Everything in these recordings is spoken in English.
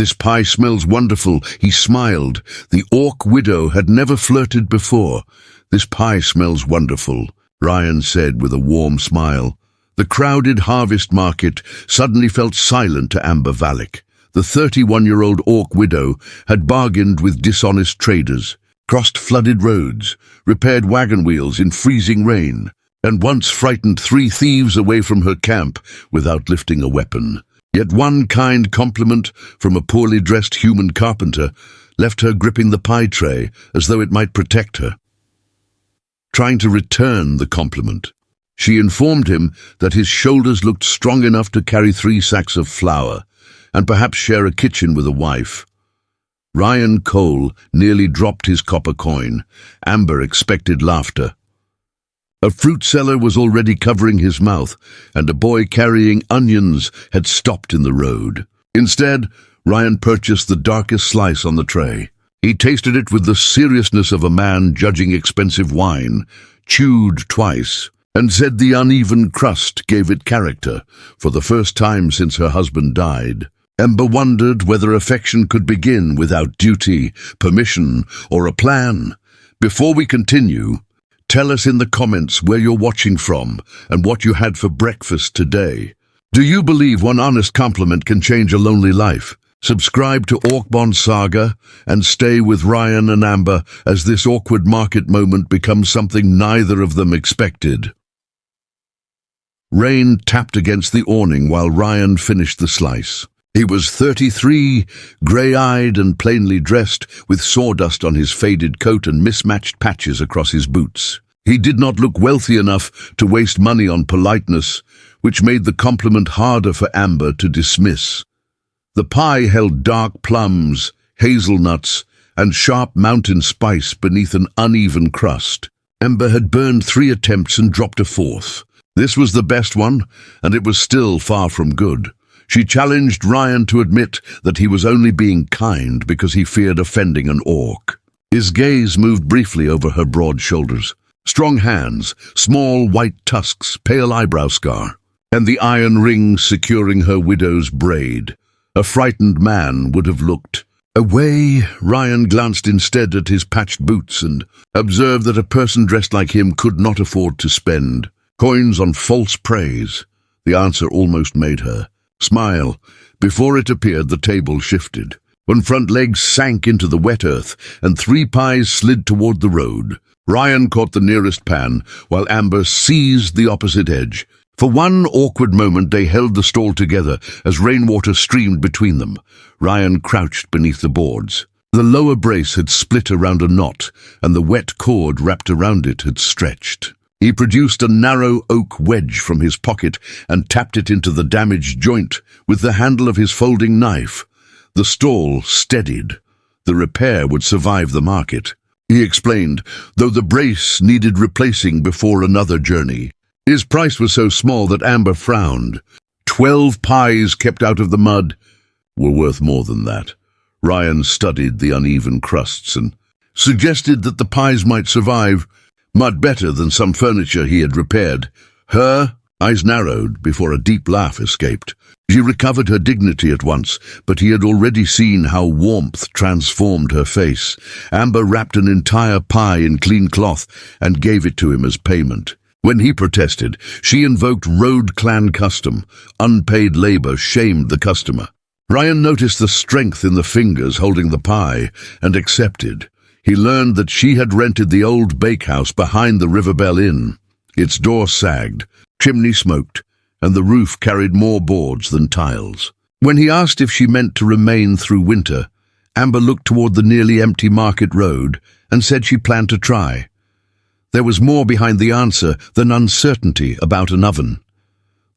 "This pie smells wonderful," he smiled. The orc widow had never flirted before. "This pie smells wonderful," Ryan said with a warm smile. The crowded harvest market suddenly felt silent to Amber Valek. The 31-year-old orc widow had bargained with dishonest traders, crossed flooded roads, repaired wagon wheels in freezing rain, and once frightened 3 thieves away from her camp without lifting a weapon. Yet one kind compliment from a poorly dressed human carpenter left her gripping the pie tray as though it might protect her. Trying to return the compliment, she informed him that his shoulders looked strong enough to carry 3 sacks of flour and perhaps share a kitchen with a wife. Ryan Cole nearly dropped his copper coin. Amber expected laughter. A fruit seller was already covering his mouth, and a boy carrying onions had stopped in the road. Instead, Ryan purchased the darkest slice on the tray. He tasted it with the seriousness of a man judging expensive wine, chewed twice, and said the uneven crust gave it character, for the first time since her husband died. Amber wondered whether affection could begin without duty, permission, or a plan. Before we continue, tell us in the comments where you're watching from and what you had for breakfast today. Do you believe one honest compliment can change a lonely life? Subscribe to OrcBond Saga and stay with Ryan and Amber as this awkward market moment becomes something neither of them expected. Rain tapped against the awning while Ryan finished the slice. He was 33, grey-eyed and plainly dressed, with sawdust on his faded coat and mismatched patches across his boots. He did not look wealthy enough to waste money on politeness, which made the compliment harder for Amber to dismiss. The pie held dark plums, hazelnuts, and sharp mountain spice beneath an uneven crust. Amber had burned 3 attempts and dropped a 4th. This was the best one, and it was still far from good. She challenged Ryan to admit that he was only being kind because he feared offending an orc. His gaze moved briefly over her broad shoulders. Strong hands, small white tusks, pale eyebrow scar, and the iron ring securing her widow's braid. A frightened man would have looked away. Ryan glanced instead at his patched boots and observed that a person dressed like him could not afford to spend coins on false praise. The answer almost made her smile. Before it appeared, the table shifted. One front leg sank into the wet earth, and 3 pies slid toward the road. Ryan caught the nearest pan, while Amber seized the opposite edge. For one awkward moment they held the stall together as rainwater streamed between them. Ryan crouched beneath the boards. The lower brace had split around a knot, and the wet cord wrapped around it had stretched. He produced a narrow oak wedge from his pocket and tapped it into the damaged joint with the handle of his folding knife. The stall steadied. The repair would survive the market, he explained, though the brace needed replacing before another journey. His price was so small that Amber frowned. 12 pies kept out of the mud were worth more than that. Ryan studied the uneven crusts and suggested that the pies might survive mud better than some furniture he had repaired. Her eyes narrowed before a deep laugh escaped. She recovered her dignity at once, but he had already seen how warmth transformed her face. Amber wrapped an entire pie in clean cloth and gave it to him as payment. When he protested, she invoked road clan custom. Unpaid labor shamed the customer. Ryan noticed the strength in the fingers holding the pie and accepted. He learned that she had rented the old bakehouse behind the Riverbell Inn. Its door sagged, chimney smoked, and the roof carried more boards than tiles. When he asked if she meant to remain through winter, Amber looked toward the nearly empty market road and said she planned to try. There was more behind the answer than uncertainty about an oven.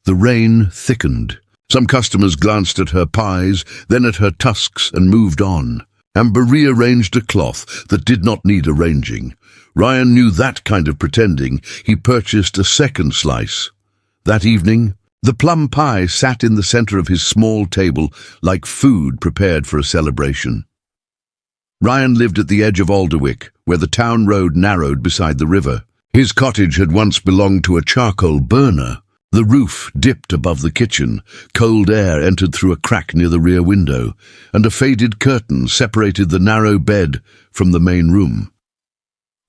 The rain thickened. Some customers glanced at her pies, then at her tusks, and moved on. Amber rearranged a cloth that did not need arranging. Ryan knew that kind of pretending. He purchased a second slice. That evening, the plum pie sat in the center of his small table like food prepared for a celebration. Ryan lived at the edge of Alderwick, where the town road narrowed beside the river. His cottage had once belonged to a charcoal burner. The roof dipped above the kitchen, cold air entered through a crack near the rear window, and a faded curtain separated the narrow bed from the main room.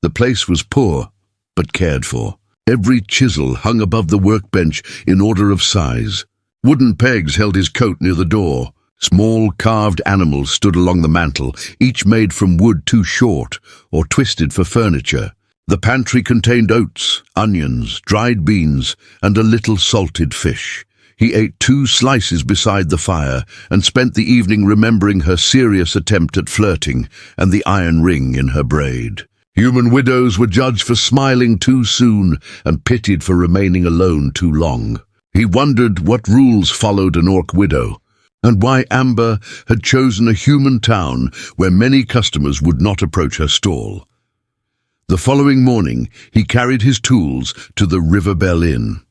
The place was poor, but cared for. Every chisel hung above the workbench in order of size. Wooden pegs held his coat near the door. Small carved animals stood along the mantel, each made from wood too short or twisted for furniture. The pantry contained oats, onions, dried beans, and a little salted fish. He ate 2 slices beside the fire and spent the evening remembering her serious attempt at flirting and the iron ring in her braid. Human widows were judged for smiling too soon and pitied for remaining alone too long. He wondered what rules followed an orc widow, and why Amber had chosen a human town where many customers would not approach her stall. The following morning, he carried his tools to the Riverbell Inn.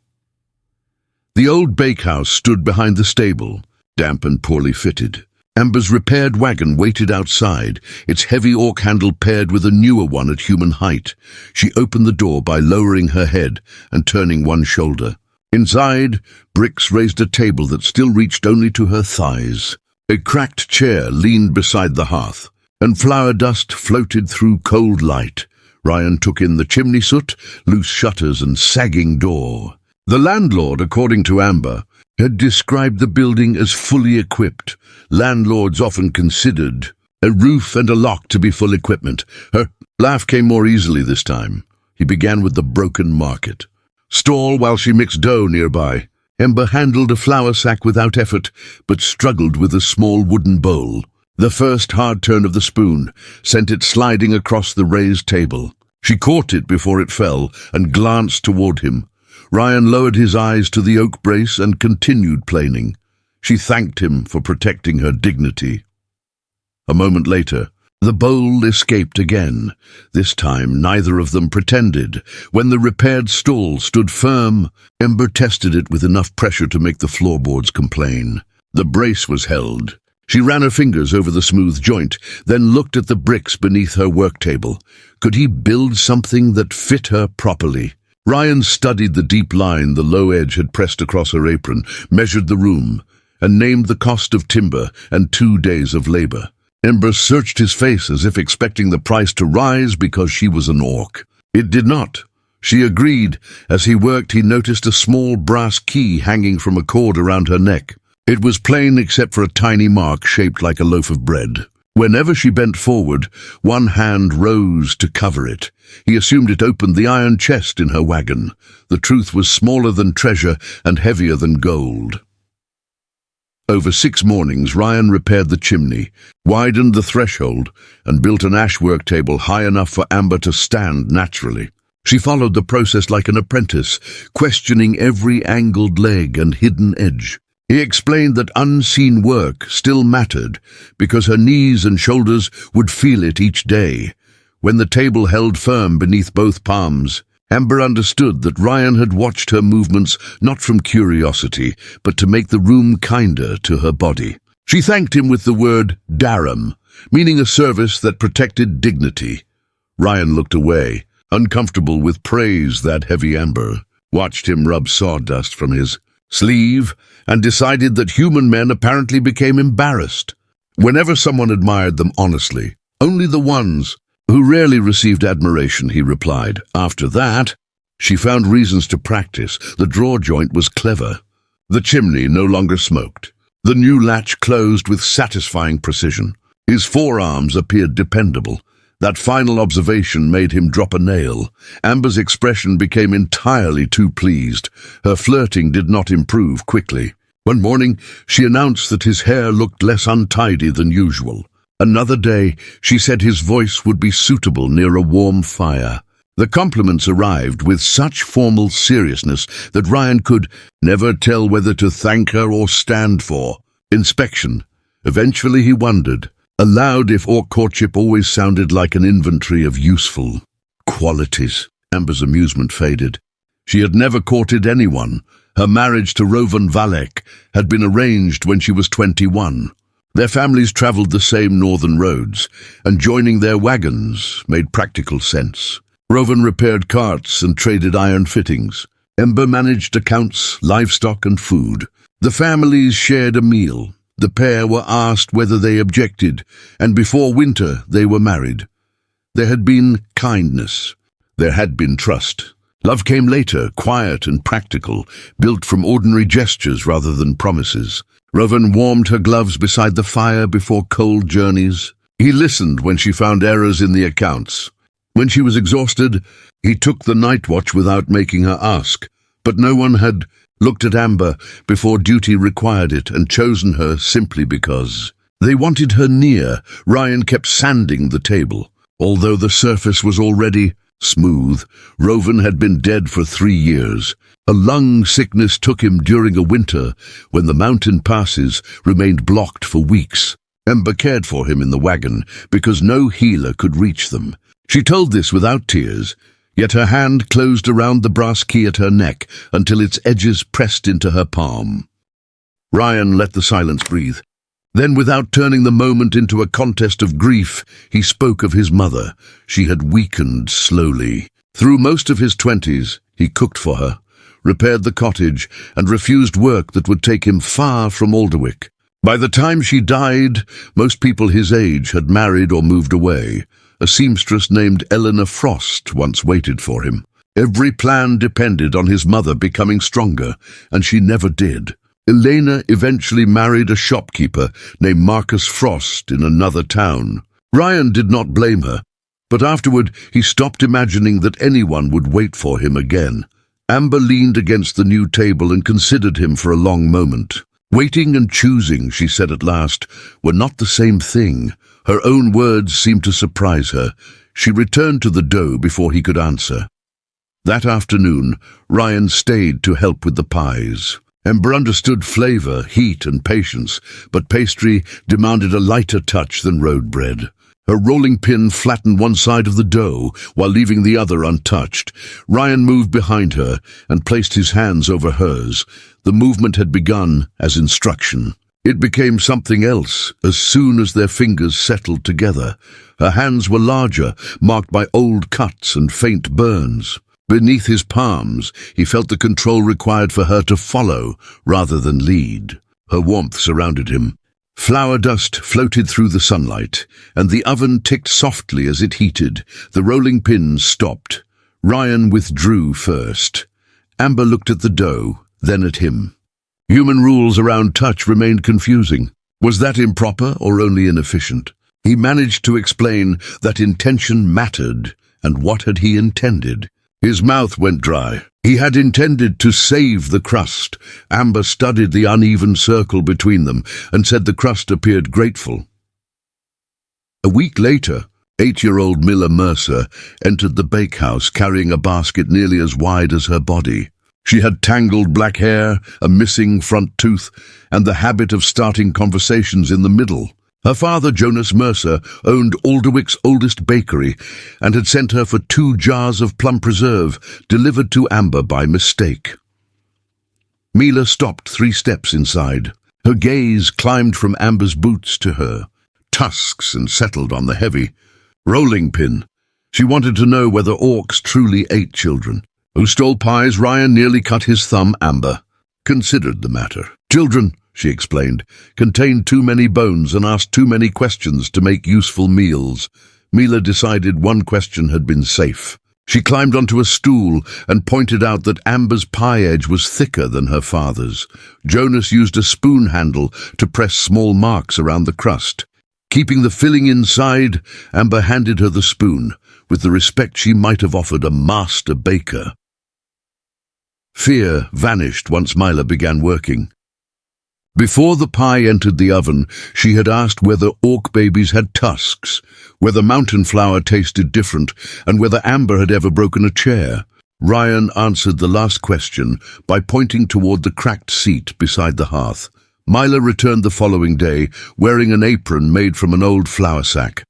The old bakehouse stood behind the stable, damp and poorly fitted. Amber's repaired wagon waited outside, its heavy orc handle paired with a newer one at human height. She opened the door by lowering her head and turning one shoulder. Inside, bricks raised a table that still reached only to her thighs. A cracked chair leaned beside the hearth, and flour dust floated through cold light. Ryan took in the chimney soot, loose shutters and sagging door. The landlord, according to Amber, had described the building as fully equipped. Landlords often considered a roof and a lock to be full equipment. Her laugh came more easily this time. He began with the broken market. Stall while she mixed dough nearby. Amber handled a flour sack without effort, but struggled with a small wooden bowl. The first hard turn of the spoon sent it sliding across the raised table. She caught it before it fell and glanced toward him. Ryan lowered his eyes to the oak brace and continued planing. She thanked him for protecting her dignity. A moment later, the bowl escaped again. This time, neither of them pretended. When the repaired stall stood firm, Amber tested it with enough pressure to make the floorboards complain. The brace was held. She ran her fingers over the smooth joint, then looked at the bricks beneath her work table. Could he build something that fit her properly? Ryan studied the deep line the low edge had pressed across her apron, measured the room, and named the cost of timber and 2 days of labor. Amber searched his face as if expecting the price to rise because she was an orc. It did not. She agreed. As he worked, he noticed a small brass key hanging from a cord around her neck. It was plain except for a tiny mark shaped like a loaf of bread. Whenever she bent forward, one hand rose to cover it. He assumed it opened the iron chest in her wagon. The truth was smaller than treasure and heavier than gold. Over 6 mornings, Ryan repaired the chimney, widened the threshold, and built an ash work table high enough for Amber to stand naturally. She followed the process like an apprentice, questioning every angled leg and hidden edge. He explained that unseen work still mattered because her knees and shoulders would feel it each day. When the table held firm beneath both palms, Amber understood that Ryan had watched her movements not from curiosity, but to make the room kinder to her body. She thanked him with the word darum, meaning a service that protected dignity. Ryan looked away, uncomfortable with praise that heavy Amber, watched him rub sawdust from his sleeve, and decided that human men apparently became embarrassed. Whenever someone admired them honestly, only the ones who rarely received admiration, he replied. After that, she found reasons to practice. The drawer joint was clever. The chimney no longer smoked. The new latch closed with satisfying precision. His forearms appeared dependable. That final observation made him drop a nail. Amber's expression became entirely too pleased. Her flirting did not improve quickly. One morning, she announced that his hair looked less untidy than usual. Another day, she said his voice would be suitable near a warm fire. The compliments arrived with such formal seriousness that Ryan could never tell whether to thank her or stand for inspection. Eventually he wondered aloud if orc courtship always sounded like an inventory of useful qualities. Amber's amusement faded. She had never courted anyone. Her marriage to Rovan Valek had been arranged when she was 21. Their families traveled the same northern roads, and joining their wagons made practical sense. Rovan repaired carts and traded iron fittings. Ember managed accounts, livestock and food. The families shared a meal. The pair were asked whether they objected, and before winter they were married. There had been kindness. There had been trust. Love came later, quiet and practical, built from ordinary gestures rather than promises. Rowan warmed her gloves beside the fire before cold journeys. He listened when she found errors in the accounts. When she was exhausted, he took the night watch without making her ask. But no one had looked at Amber before duty required it and chosen her simply because. They wanted her near. Ryan kept sanding the table. Although the surface was already smooth, Rowan had been dead for 3 years. A lung sickness took him during a winter when the mountain passes remained blocked for weeks. Ember cared for him in the wagon because no healer could reach them. She told this without tears, yet her hand closed around the brass key at her neck until its edges pressed into her palm. Ryan let the silence breathe. Then, without turning the moment into a contest of grief, he spoke of his mother. She had weakened slowly. Through most of his 20s, he cooked for her, repaired the cottage, and refused work that would take him far from Alderwick. By the time she died, most people his age had married or moved away. A seamstress named Eleanor Frost once waited for him. Every plan depended on his mother becoming stronger, and she never did. Elena eventually married a shopkeeper named Marcus Frost in another town. Ryan did not blame her, but afterward he stopped imagining that anyone would wait for him again. Amber leaned against the new table and considered him for a long moment. Waiting and choosing, she said at last, were not the same thing. Her own words seemed to surprise her. She returned to the dough before he could answer. That afternoon, Ryan stayed to help with the pies. Ember understood flavor, heat, and patience, but pastry demanded a lighter touch than road bread. Her rolling pin flattened one side of the dough while leaving the other untouched. Ryan moved behind her and placed his hands over hers. The movement had begun as instruction. It became something else as soon as their fingers settled together. Her hands were larger, marked by old cuts and faint burns. Beneath his palms, he felt the control required for her to follow rather than lead. Her warmth surrounded him. Flour dust floated through the sunlight, and the oven ticked softly as it heated. The rolling pins stopped. Ryan withdrew first. Amber looked at the dough, then at him. Human rules around touch remained confusing. Was that improper or only inefficient? He managed to explain that intention mattered, and what had he intended? His mouth went dry. He had intended to save the crust. Amber studied the uneven circle between them and said the crust appeared grateful. A week later, 8-year-old Mila Mercer entered the bakehouse carrying a basket nearly as wide as her body. She had tangled black hair, a missing front tooth, and the habit of starting conversations in the middle. Her father, Jonas Mercer, owned Alderwick's oldest bakery and had sent her for 2 jars of plum preserve, delivered to Amber by mistake. Mila stopped 3 steps inside. Her gaze climbed from Amber's boots to her tusks and settled on the heavy rolling pin. She wanted to know whether orcs truly ate children. Who stole pies? Ryan nearly cut his thumb. Amber considered the matter. Children, she explained, contained too many bones and asked too many questions to make useful meals. Mila decided one question had been safe. She climbed onto a stool and pointed out that Amber's pie edge was thicker than her father's. Jonas used a spoon handle to press small marks around the crust. Keeping the filling inside, Amber handed her the spoon, with the respect she might have offered a master baker. Fear vanished once Mila began working. Before the pie entered the oven, she had asked whether orc babies had tusks, whether mountain flour tasted different, and whether Amber had ever broken a chair. Ryan answered the last question by pointing toward the cracked seat beside the hearth. Mila returned the following day, wearing an apron made from an old flour sack.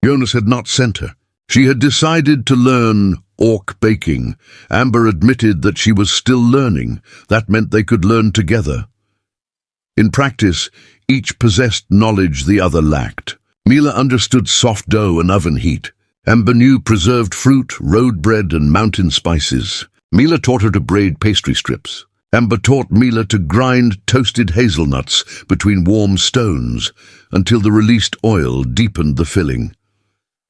Jonas had not sent her. She had decided to learn orc baking. Amber admitted that she was still learning. That meant they could learn together. In practice, each possessed knowledge the other lacked. Mila understood soft dough and oven heat. Amber knew preserved fruit, road bread, and mountain spices. Mila taught her to braid pastry strips. Amber taught Mila to grind toasted hazelnuts between warm stones until the released oil deepened the filling.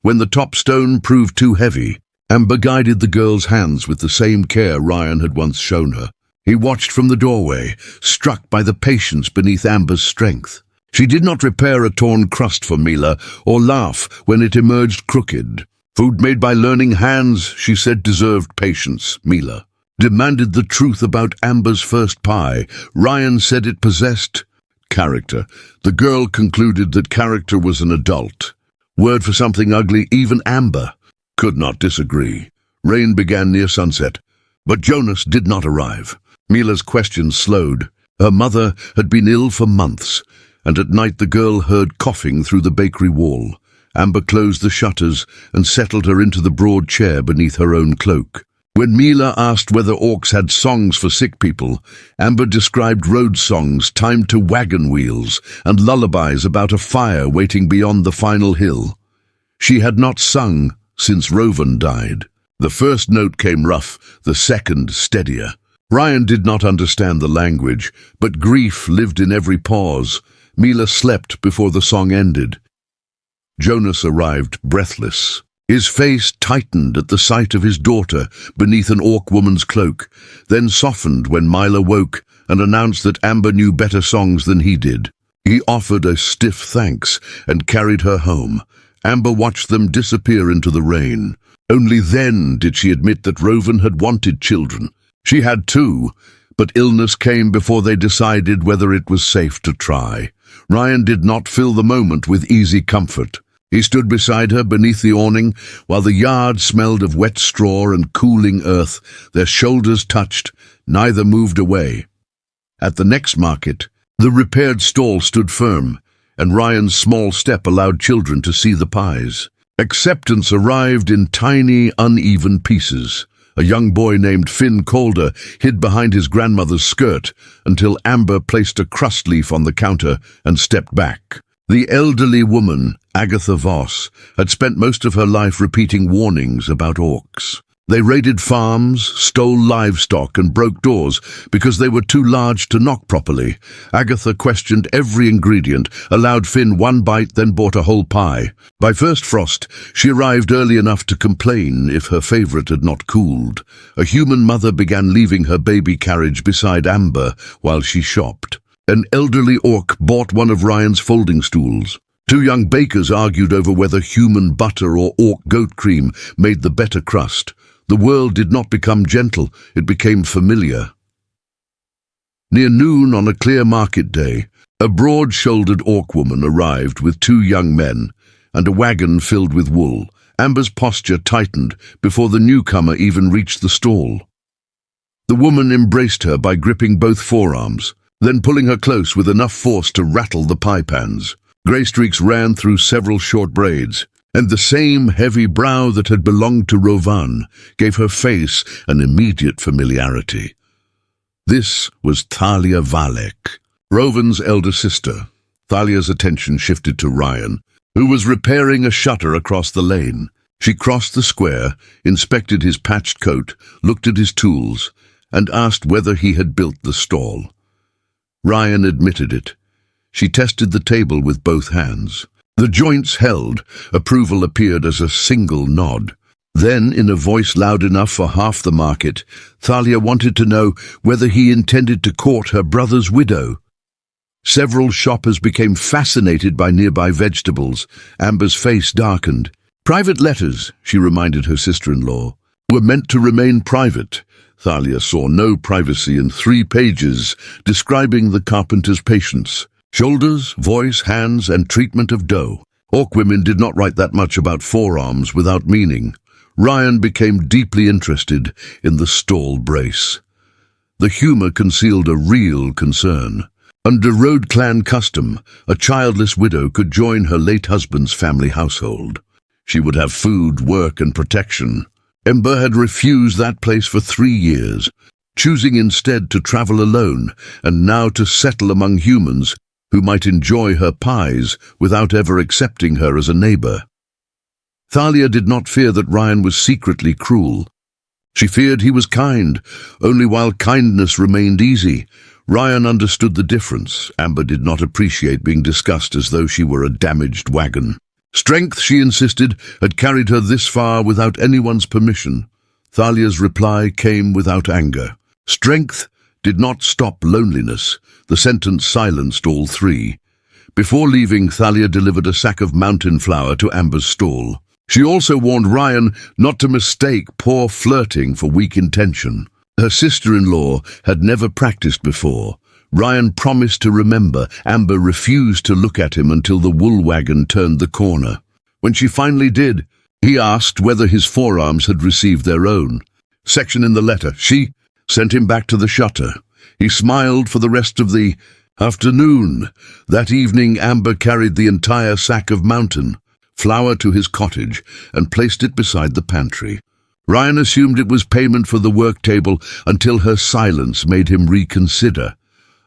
When the top stone proved too heavy, Amber guided the girl's hands with the same care Ryan had once shown her. He watched from the doorway, struck by the patience beneath Amber's strength. She did not repair a torn crust for Mila or laugh when it emerged crooked. Food made by learning hands, she said, deserved patience. Mila demanded the truth about Amber's first pie. Ryan said it possessed character. The girl concluded that character was an adult word for something ugly. Even Amber could not disagree. Rain began near sunset, but Jonas did not arrive. Mila's questions slowed. Her mother had been ill for months, and at night the girl heard coughing through the bakery wall. Amber closed the shutters and settled her into the broad chair beneath her own cloak. When Mila asked whether orcs had songs for sick people, Amber described road songs timed to wagon wheels and lullabies about a fire waiting beyond the final hill. She had not sung since Rovan died. The first note came rough, the second steadier. Ryan did not understand the language, but grief lived in every pause. Mila slept before the song ended. Jonas arrived breathless. His face tightened at the sight of his daughter beneath an orc woman's cloak, then softened when Mila woke and announced that Amber knew better songs than he did. He offered a stiff thanks and carried her home. Amber watched them disappear into the rain. Only then did she admit that Rovan had wanted children. She had too, but illness came before they decided whether it was safe to try. Ryan did not fill the moment with easy comfort. He stood beside her beneath the awning, while the yard smelled of wet straw and cooling earth. Their shoulders touched, neither moved away. At the next market, the repaired stall stood firm, and Ryan's small step allowed children to see the pies. Acceptance arrived in tiny, uneven pieces. A young boy named Finn Calder hid behind his grandmother's skirt until Amber placed a crust leaf on the counter and stepped back. The elderly woman, Agatha Voss, had spent most of her life repeating warnings about orcs. They raided farms, stole livestock, and broke doors because they were too large to knock properly. Agatha questioned every ingredient, allowed Finn one bite, then bought a whole pie. By first frost, she arrived early enough to complain if her favorite had not cooled. A human mother began leaving her baby carriage beside Amber while she shopped. An elderly orc bought one of Ryan's folding stools. Two young bakers argued over whether human butter or orc goat cream made the better crust. The world did not become gentle, it became familiar. Near noon on a clear market day, a broad-shouldered orc woman arrived with two young men and a wagon filled with wool. Amber's posture tightened before the newcomer even reached the stall. The woman embraced her by gripping both forearms, then pulling her close with enough force to rattle the pie pans. Grey streaks ran through several short braids, and the same heavy brow that had belonged to Rovan gave her face an immediate familiarity. This was Thalia Valek, Rovan's elder sister. Thalia's attention shifted to Ryan, who was repairing a shutter across the lane. She crossed the square, inspected his patched coat, looked at his tools, and asked whether he had built the stall. Ryan admitted it. She tested the table with both hands. The joints held. Approval appeared as a single nod. Then, in a voice loud enough for half the market, Thalia wanted to know whether he intended to court her brother's widow. Several shoppers became fascinated by nearby vegetables. Amber's face darkened. Private letters, she reminded her sister-in-law, were meant to remain private. Thalia saw no privacy in 3 pages describing the carpenter's patience. Shoulders, voice, hands, and treatment of dough. Orc women did not write that much about forearms without meaning. Ryan became deeply interested in the stall brace. The humor concealed a real concern. Under Road Clan custom, a childless widow could join her late husband's family household. She would have food, work, and protection. Amber had refused that place for 3 years, choosing instead to travel alone and now to settle among humans who might enjoy her pies without ever accepting her as a neighbor. Thalia did not fear that Ryan was secretly cruel. She feared he was kind, only while kindness remained easy. Ryan understood the difference. Amber did not appreciate being discussed as though she were a damaged wagon. Strength, she insisted, had carried her this far without anyone's permission. Thalia's reply came without anger. Strength did not stop loneliness. The sentence silenced all three. Before leaving, Thalia delivered a sack of mountain flour to Amber's stall. She also warned Ryan not to mistake poor flirting for weak intention. Her sister-in-law had never practiced before. Ryan promised to remember. Amber refused to look at him until the wool wagon turned the corner. When she finally did, he asked whether his forearms had received their own section in the letter. She sent him back to the shutter. He smiled for the rest of the afternoon. That evening, Amber carried the entire sack of mountain flour to his cottage and placed it beside the pantry. Ryan assumed it was payment for the work table until her silence made him reconsider.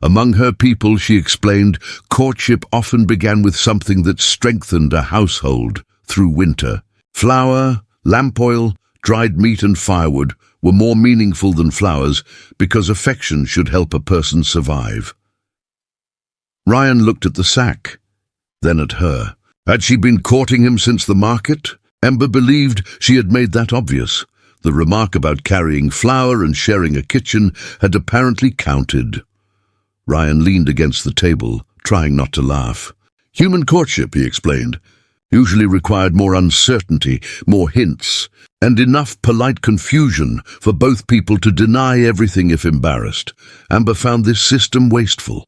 Among her people, she explained, courtship often began with something that strengthened a household through winter. Flour, lamp oil, dried meat and firewood were more meaningful than flowers because affection should help a person survive. Ryan looked at the sack, then at her. Had she been courting him since the market? Amber believed she had made that obvious. The remark about carrying flour and sharing a kitchen had apparently counted. Ryan leaned against the table, trying not to laugh. Human courtship, he explained, usually required more uncertainty, more hints, and enough polite confusion for both people to deny everything if embarrassed. Amber found this system wasteful.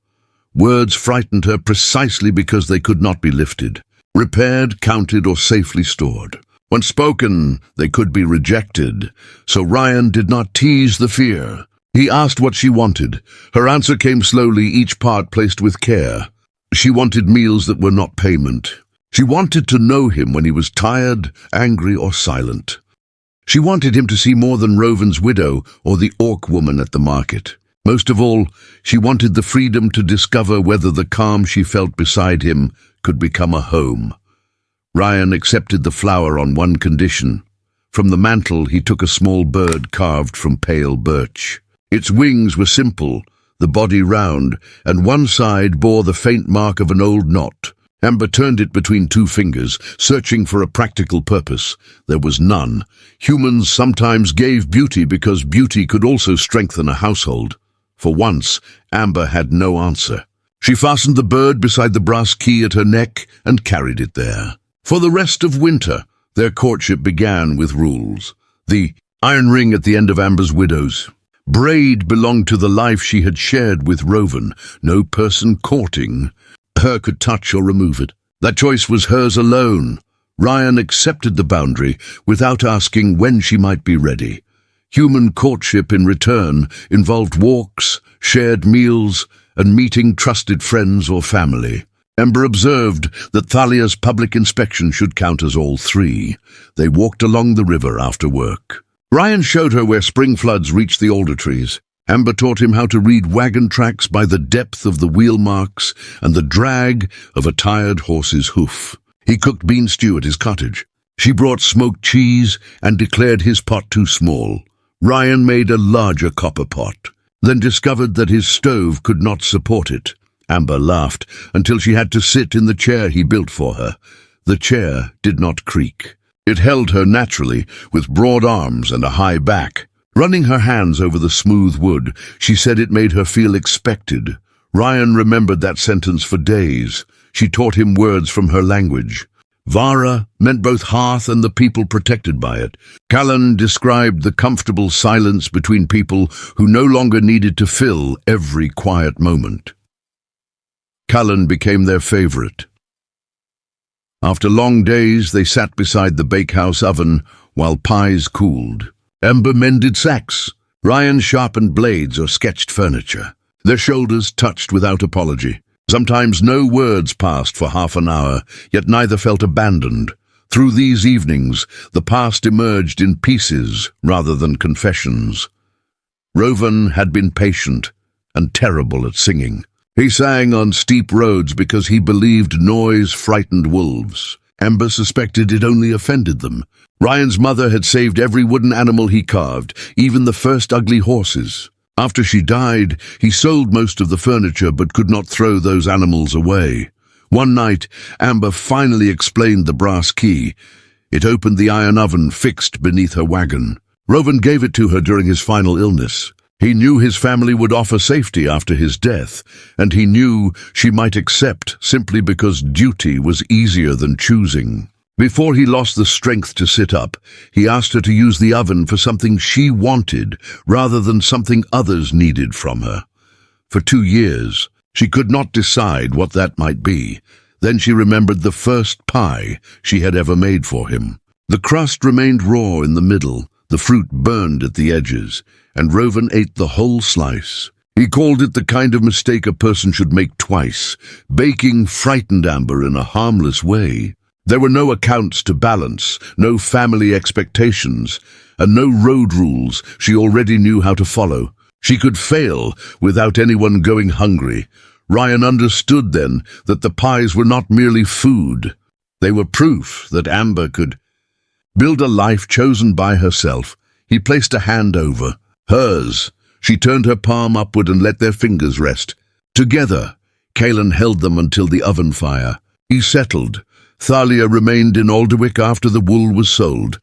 Words frightened her precisely because they could not be lifted, repaired, counted, or safely stored. When spoken, they could be rejected, so Ryan did not tease the fear. He asked what she wanted. Her answer came slowly, each part placed with care. She wanted meals that were not payment. She wanted to know him when he was tired, angry, or silent. She wanted him to see more than Roven's widow or the orc woman at the market. Most of all, she wanted the freedom to discover whether the calm she felt beside him could become a home. Ryan accepted the flower on one condition. From the mantel he took a small bird carved from pale birch. Its wings were simple, the body round, and one side bore the faint mark of an old knot. Amber turned it between two fingers, searching for a practical purpose. There was none. Humans sometimes gave beauty because beauty could also strengthen a household. For once, Amber had no answer. She fastened the bird beside the brass key at her neck and carried it there. For the rest of winter, their courtship began with rules. The iron ring at the end of Amber's widow's braid belonged to the life she had shared with Roven. No person courting her could touch or remove it. That choice was hers alone. Ryan accepted the boundary without asking when she might be ready. Human courtship, in return, involved walks, shared meals, and meeting trusted friends or family. Amber observed that Thalia's public inspection should count as all three. They walked along the river after work. Ryan showed her where spring floods reached the alder trees. Amber taught him how to read wagon tracks by the depth of the wheel marks and the drag of a tired horse's hoof. He cooked bean stew at his cottage. She brought smoked cheese and declared his pot too small. Ryan made a larger copper pot, then discovered that his stove could not support it. Amber laughed until she had to sit in the chair he built for her. The chair did not creak. It held her naturally, with broad arms and a high back. Running her hands over the smooth wood, she said it made her feel expected. Ryan remembered that sentence for days. She taught him words from her language. Vara meant both hearth and the people protected by it. Kalan described the comfortable silence between people who no longer needed to fill every quiet moment. Kalan became their favorite. After long days, they sat beside the bakehouse oven while pies cooled. Amber mended sacks. Ryan sharpened blades or sketched furniture. Their shoulders touched without apology. Sometimes no words passed for half an hour, yet neither felt abandoned. Through these evenings, the past emerged in pieces rather than confessions. Roven had been patient and terrible at singing. He sang on steep roads because he believed noise frightened wolves. Amber suspected it only offended them. Ryan's mother had saved every wooden animal he carved, even the first ugly horses. After she died, he sold most of the furniture but could not throw those animals away. One night, Amber finally explained the brass key. It opened the iron oven fixed beneath her wagon. Rowan gave it to her during his final illness. He knew his family would offer safety after his death, and he knew she might accept simply because duty was easier than choosing. Before he lost the strength to sit up, he asked her to use the oven for something she wanted rather than something others needed from her. For 2 years, she could not decide what that might be. Then she remembered the first pie she had ever made for him. The crust remained raw in the middle, the fruit burned at the edges, and Rowan ate the whole slice. He called it the kind of mistake a person should make twice. Baking frightened Amber in a harmless way. There were no accounts to balance, no family expectations, and no road rules she already knew how to follow. She could fail without anyone going hungry. Ryan understood then that the pies were not merely food. They were proof that Amber could build a life chosen by herself. He placed a hand over hers. She turned her palm upward and let their fingers rest. Together, Kalan held them until the oven fire. He settled. Thalia remained in Alderwick after the wool was sold,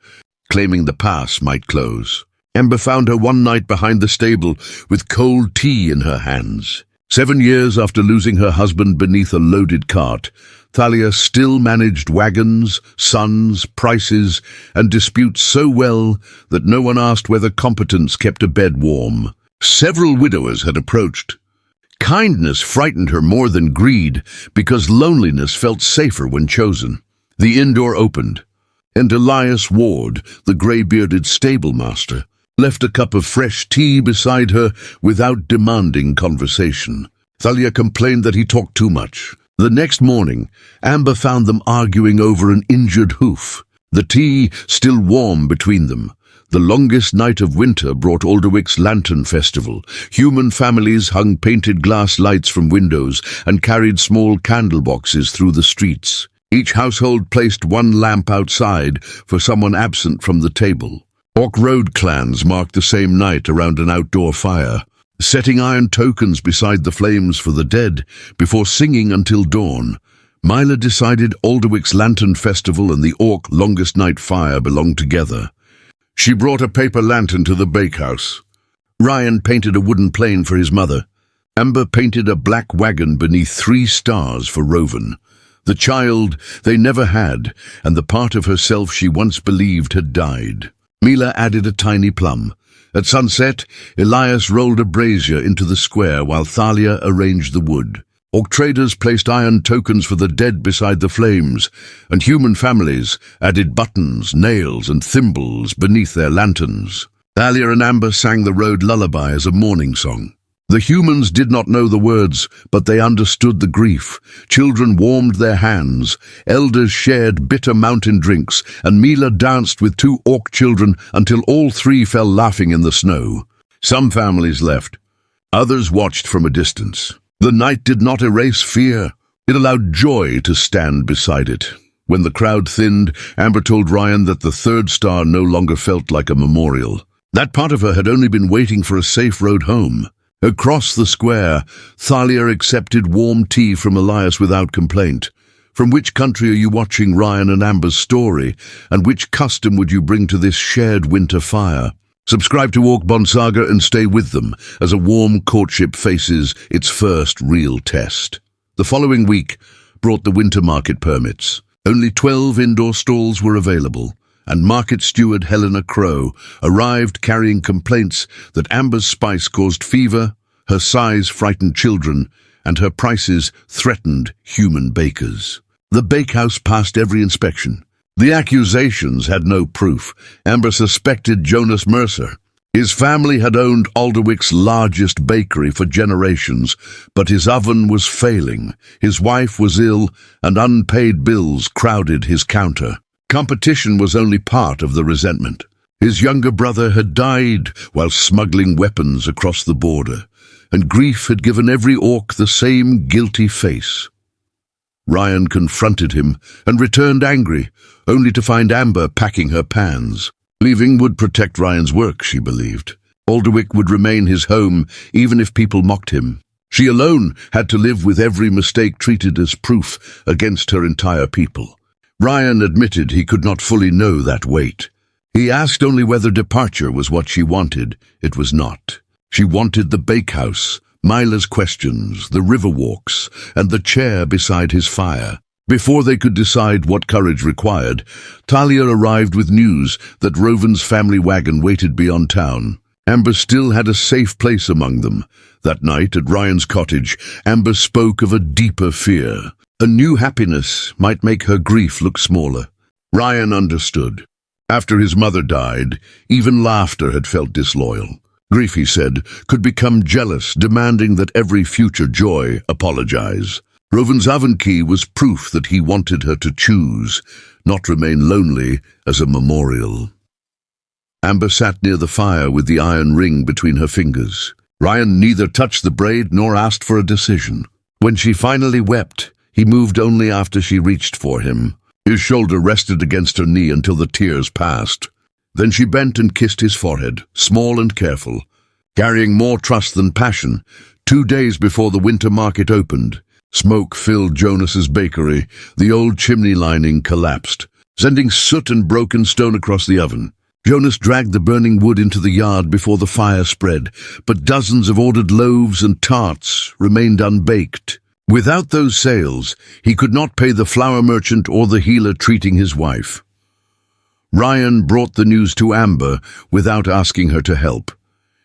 claiming the pass might close. Amber found her one night behind the stable with cold tea in her hands. 7 years after losing her husband beneath a loaded cart, Thalia still managed wagons, sons, prices, and disputes so well that no one asked whether competence kept a bed warm. Several widowers had approached. Kindness frightened her more than greed, because loneliness felt safer when chosen. The inn door opened, and Elias Ward, the grey-bearded stable-master, left a cup of fresh tea beside her without demanding conversation. Thalia complained that he talked too much. The next morning, Amber found them arguing over an injured hoof, the tea still warm between them. The longest night of winter brought Alderwick's Lantern Festival. Human families hung painted glass lights from windows and carried small candle boxes through the streets. Each household placed one lamp outside for someone absent from the table. Orc road clans marked the same night around an outdoor fire, setting iron tokens beside the flames for the dead before singing until dawn. Mila decided Alderwick's Lantern Festival and the Orc Longest Night Fire belonged together. She brought a paper lantern to the bakehouse. Ryan painted a wooden plane for his mother. Amber painted a black wagon beneath 3 stars for Rowan. The child they never had, and the part of herself she once believed had died. Mila added a tiny plum. At sunset, Elias rolled a brazier into the square while Thalia arranged the wood. Orc traders placed iron tokens for the dead beside the flames, and human families added buttons, nails, and thimbles beneath their lanterns. Thalia and Amber sang the road lullaby as a mourning song. The humans did not know the words, but they understood the grief. Children warmed their hands, elders shared bitter mountain drinks, and Mila danced with 2 orc children until all 3 fell laughing in the snow. Some families left. Others watched from a distance. The night did not erase fear. It allowed joy to stand beside it. When the crowd thinned, Amber told Ryan that the 3rd star no longer felt like a memorial. That part of her had only been waiting for a safe road home. Across the square, Thalia accepted warm tea from Elias without complaint. From which country are you watching Ryan and Amber's story, and which custom would you bring to this shared winter fire? Subscribe to OrcBond Saga and stay with them as a warm courtship faces its first real test. The following week brought the winter market permits. Only 12 indoor stalls were available, and market steward Helena Crow arrived carrying complaints that Amber's spice caused fever, her size frightened children, and her prices threatened human bakers. The bakehouse passed every inspection. The accusations had no proof. Amber suspected Jonas Mercer. His family had owned Alderwick's largest bakery for generations, but his oven was failing, his wife was ill, and unpaid bills crowded his counter. Competition was only part of the resentment. His younger brother had died while smuggling weapons across the border, and grief had given every orc the same guilty face. Ryan confronted him and returned angry, only to find Amber packing her pans. Leaving would protect Ryan's work, she believed. Alderwick would remain his home even if people mocked him. She alone had to live with every mistake treated as proof against her entire people. Ryan admitted he could not fully know that weight. He asked only whether departure was what she wanted. It was not. She wanted the bakehouse, Mila's questions, the river walks, and the chair beside his fire. Before they could decide what courage required, Thalia arrived with news that Roven's family wagon waited beyond town. Amber still had a safe place among them. That night at Ryan's cottage, Amber spoke of a deeper fear. A new happiness might make her grief look smaller. Ryan understood. After his mother died, even laughter had felt disloyal. Grief, he said, could become jealous, demanding that every future joy apologize. Roven's oven key was proof that he wanted her to choose, not remain lonely as a memorial. Amber sat near the fire with the iron ring between her fingers. Ryan neither touched the braid nor asked for a decision. When she finally wept, he moved only after she reached for him. His shoulder rested against her knee until the tears passed. Then she bent and kissed his forehead, small and careful, carrying more trust than passion. 2 days before the winter market opened, smoke filled Jonas's bakery. The old chimney lining collapsed, sending soot and broken stone across the oven. Jonas dragged the burning wood into the yard before the fire spread, but dozens of ordered loaves and tarts remained unbaked. Without those sales, he could not pay the flour merchant or the healer treating his wife. Ryan brought the news to Amber without asking her to help.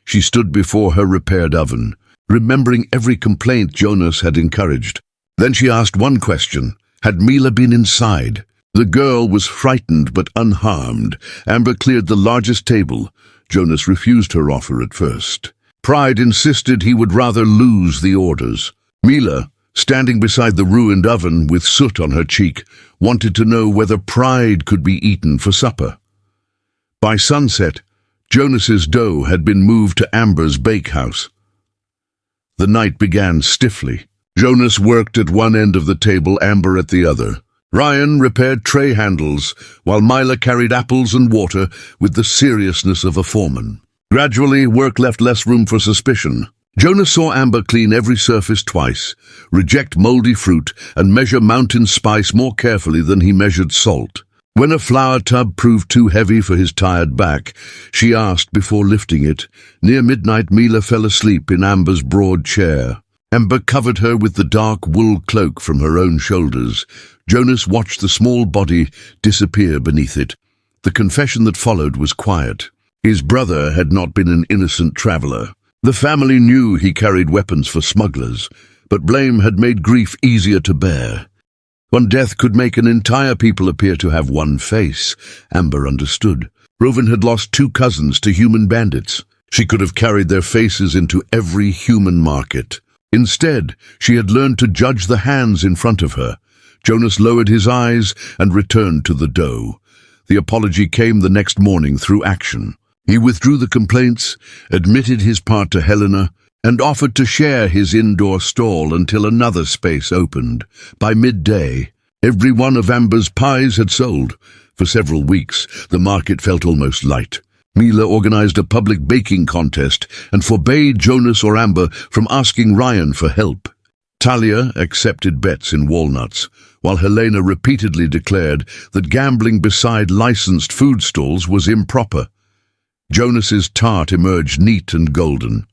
She stood before her repaired oven, remembering every complaint Jonas had encouraged. Then she asked one question: had Mila been inside? The girl was frightened but unharmed. Amber cleared the largest table. Jonas refused her offer at first. Pride insisted he would rather lose the orders. Mila, standing beside the ruined oven with soot on her cheek, wanted to know whether pride could be eaten for supper. By sunset, Jonas's dough had been moved to Amber's bakehouse. The night began stiffly. Jonas worked at one end of the table, Amber at the other. Ryan repaired tray handles, while Mila carried apples and water with the seriousness of a foreman. Gradually, work left less room for suspicion. Jonas saw Amber clean every surface twice, reject moldy fruit, and measure mountain spice more carefully than he measured salt. When a flour tub proved too heavy for his tired back, she asked before lifting it. Near midnight, Mila fell asleep in Amber's broad chair. Amber covered her with the dark wool cloak from her own shoulders. Jonas watched the small body disappear beneath it. The confession that followed was quiet. His brother had not been an innocent traveler. The family knew he carried weapons for smugglers, but blame had made grief easier to bear. One death could make an entire people appear to have one face. Amber understood. Roven had lost 2 cousins to human bandits. She could have carried their faces into every human market. Instead, she had learned to judge the hands in front of her. Jonas lowered his eyes and returned to the dough. The apology came the next morning through action. He withdrew the complaints, admitted his part to Helena, and offered to share his indoor stall until another space opened. By midday, every one of Amber's pies had sold. For several weeks, the market felt almost light. Mila organized a public baking contest and forbade Jonas or Amber from asking Ryan for help. Thalia accepted bets in walnuts, while Helena repeatedly declared that gambling beside licensed food stalls was improper. Jonas's tart emerged neat and golden.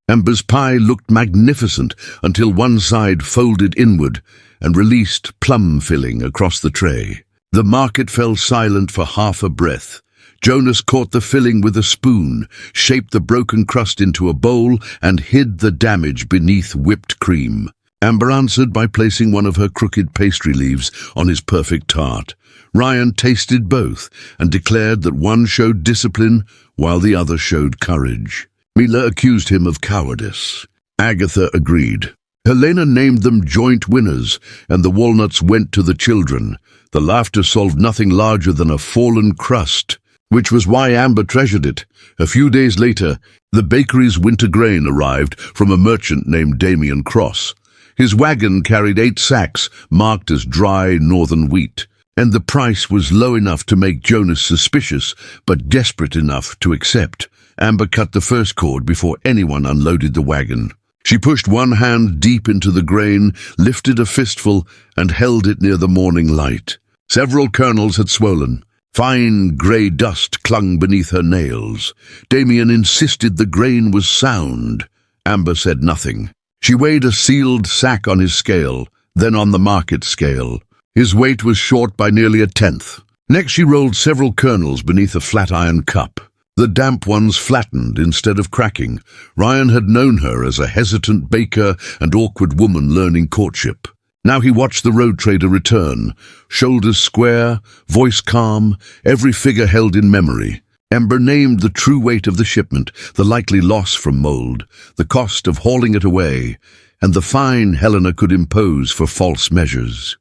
Amber's pie looked magnificent until one side folded inward and released plum filling across the tray. The market fell silent for half a breath. Jonas caught the filling with a spoon, shaped the broken crust into a bowl, and hid the damage beneath whipped cream. Amber answered by placing one of her crooked pastry leaves on his perfect tart. Ryan tasted both and declared that one showed discipline while the other showed courage. Mila accused him of cowardice. Agatha agreed. Helena named them joint winners, and the walnuts went to the children. The laughter solved nothing larger than a fallen crust, which was why Amber treasured it. A few days later, the bakery's winter grain arrived from a merchant named Damien Cross. His wagon carried 8 sacks marked as dry northern wheat, and the price was low enough to make Jonas suspicious, but desperate enough to accept. Amber cut the first cord before anyone unloaded the wagon. She pushed one hand deep into the grain, lifted a fistful, and held it near the morning light. Several kernels had swollen. Fine grey dust clung beneath her nails. Damien insisted the grain was sound. Amber said nothing. She weighed a sealed sack on his scale, then on the market scale. His weight was short by nearly 1/10. Next she rolled several kernels beneath a flat iron cup. The damp ones flattened instead of cracking. Ryan had known her as a hesitant baker and awkward woman learning courtship. Now he watched the road trader return, shoulders square, voice calm, every figure held in memory. Amber named the true weight of the shipment, the likely loss from mold, the cost of hauling it away, and the fine Helena could impose for false measures.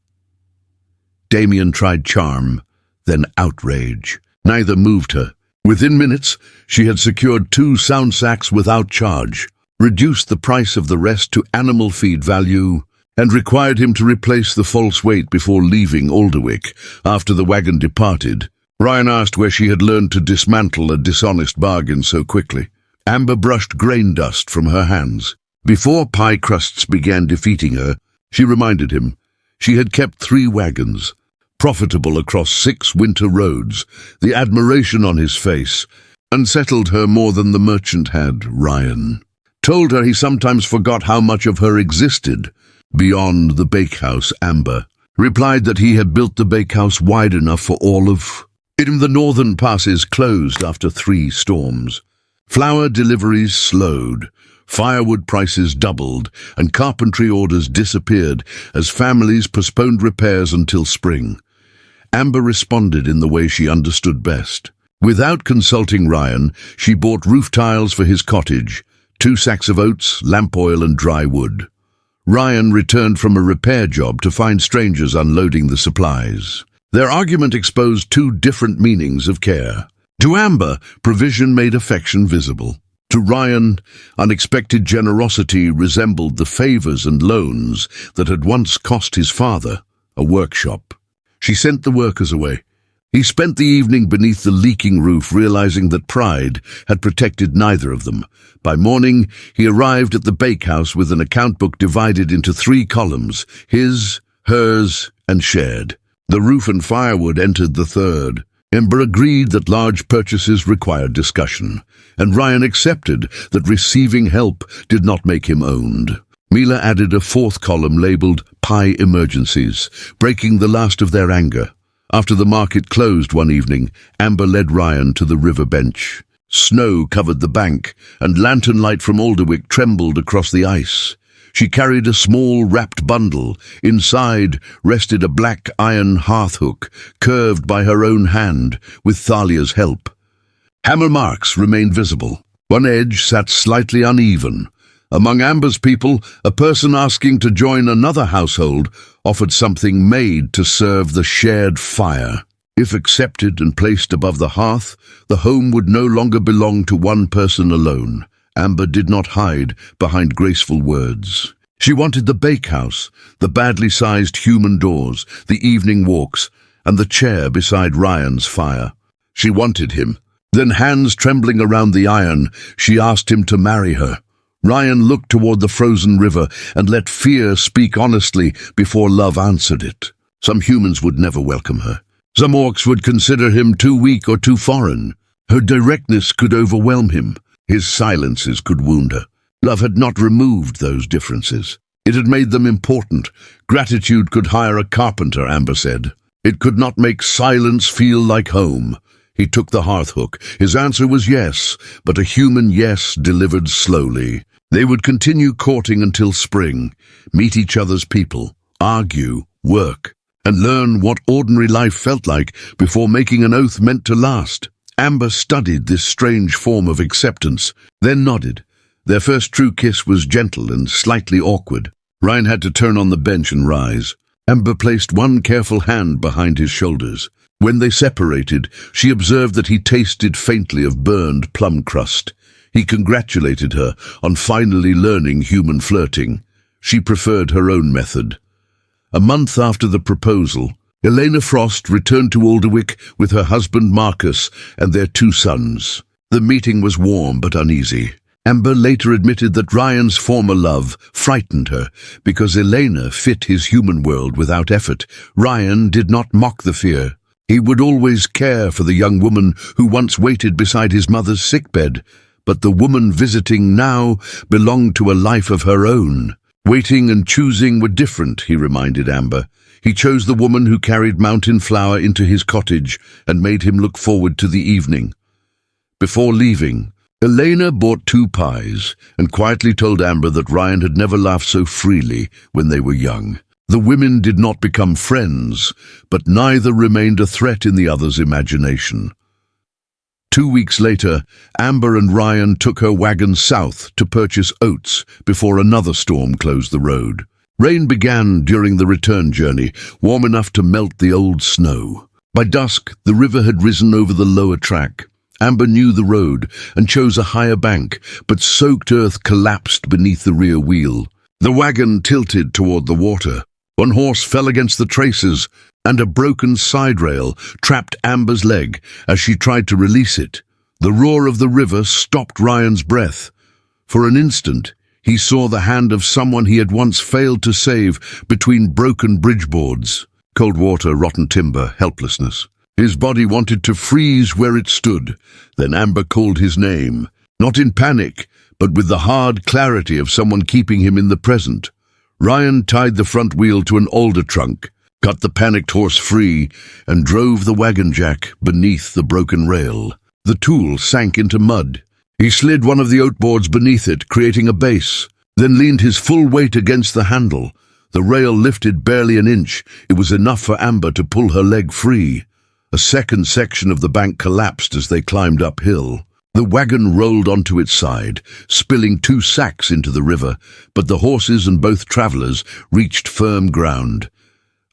Damien tried charm, then outrage. Neither moved her. Within minutes, she had secured 2 sound sacks without charge, reduced the price of the rest to animal feed value, and required him to replace the false weight before leaving Alderwick. After the wagon departed, Ryan asked where she had learned to dismantle a dishonest bargain so quickly. Amber brushed grain dust from her hands. Before pie crusts began defeating her, she reminded him, she had kept 3 wagons, profitable across 6 winter roads. The admiration on his face unsettled her more than the merchant had. Ryan told her he sometimes forgot how much of her existed beyond the bakehouse. Amber replied that he had built the bakehouse wide enough for all of it. The northern passes closed after 3 storms. Flour deliveries slowed, firewood prices doubled, and carpentry orders disappeared as families postponed repairs until spring. Amber responded in the way she understood best. Without consulting Ryan, she bought roof tiles for his cottage, 2 sacks of oats, lamp oil, and dry wood. Ryan returned from a repair job to find strangers unloading the supplies. Their argument exposed 2 different meanings of care. To Amber, provision made affection visible. To Ryan, unexpected generosity resembled the favors and loans that had once cost his father a workshop. She sent the workers away. He spent the evening beneath the leaking roof, realizing that pride had protected neither of them. By morning, he arrived at the bakehouse with an account book divided into 3 columns, his, hers, and shared. The roof and firewood entered the 3rd. Amber agreed that large purchases required discussion, and Ryan accepted that receiving help did not make him owned. Mila added a 4th column labeled Pie Emergencies, breaking the last of their anger. After the market closed one evening, Amber led Ryan to the river bench. Snow covered the bank, and lantern light from Alderwick trembled across the ice. She carried a small wrapped bundle. Inside rested a black iron hearth-hook, curved by her own hand, with Thalia's help. Hammer marks remained visible. One edge sat slightly uneven. Among Amber's people, a person asking to join another household offered something made to serve the shared fire. If accepted and placed above the hearth, the home would no longer belong to one person alone. Amber did not hide behind graceful words. She wanted the bakehouse, the badly sized human doors, the evening walks, and the chair beside Ryan's fire. She wanted him. Then, hands trembling around the iron, she asked him to marry her. Ryan looked toward the frozen river and let fear speak honestly before love answered it. Some humans would never welcome her. Some orcs would consider him too weak or too foreign. Her directness could overwhelm him. His silences could wound her. Love had not removed those differences. It had made them important. Gratitude could hire a carpenter, Amber said. It could not make silence feel like home. He took the Hearth-Hook. His answer was yes, but a human yes delivered slowly. They would continue courting until spring, meet each other's people, argue, work, and learn what ordinary life felt like before making an oath meant to last. Amber studied this strange form of acceptance, then nodded. Their first true kiss was gentle and slightly awkward. Ryan had to turn on the bench and rise. Amber placed one careful hand behind his shoulders. When they separated, she observed that he tasted faintly of burned plum crust. He congratulated her on finally learning human flirting. She preferred her own method. A month after the proposal, Elena Frost returned to Alderwick with her husband Marcus and their 2 sons. The meeting was warm but uneasy. Amber later admitted that Ryan's former love frightened her because Elena fit his human world without effort. Ryan did not mock the fear. He would always care for the young woman who once waited beside his mother's sickbed, but the woman visiting now belonged to a life of her own. Waiting and choosing were different, he reminded Amber. He chose the woman who carried mountain flower into his cottage and made him look forward to the evening. Before leaving, Elena bought 2 pies and quietly told Amber that Ryan had never laughed so freely when they were young. The women did not become friends, but neither remained a threat in the other's imagination. 2 weeks later, Amber and Ryan took her wagon south to purchase oats before another storm closed the road. Rain began during the return journey, warm enough to melt the old snow. By dusk, the river had risen over the lower track. Amber knew the road and chose a higher bank, but soaked earth collapsed beneath the rear wheel. The wagon tilted toward the water. One horse fell against the traces, and a broken side rail trapped Amber's leg as she tried to release it. The roar of the river stopped Ryan's breath. For an instant, he saw the hand of someone he had once failed to save between broken bridge boards. Cold water, rotten timber, helplessness. His body wanted to freeze where it stood. Then Amber called his name, not in panic, but with the hard clarity of someone keeping him in the present. Ryan tied the front wheel to an alder trunk, cut the panicked horse free, and drove the wagon jack beneath the broken rail. The tool sank into mud. He slid one of the oat boards beneath it, creating a base, then leaned his full weight against the handle. The rail lifted barely an inch. It was enough for Amber to pull her leg free. A second section of the bank collapsed as they climbed uphill. The wagon rolled onto its side, spilling 2 sacks into the river, but the horses and both travelers reached firm ground.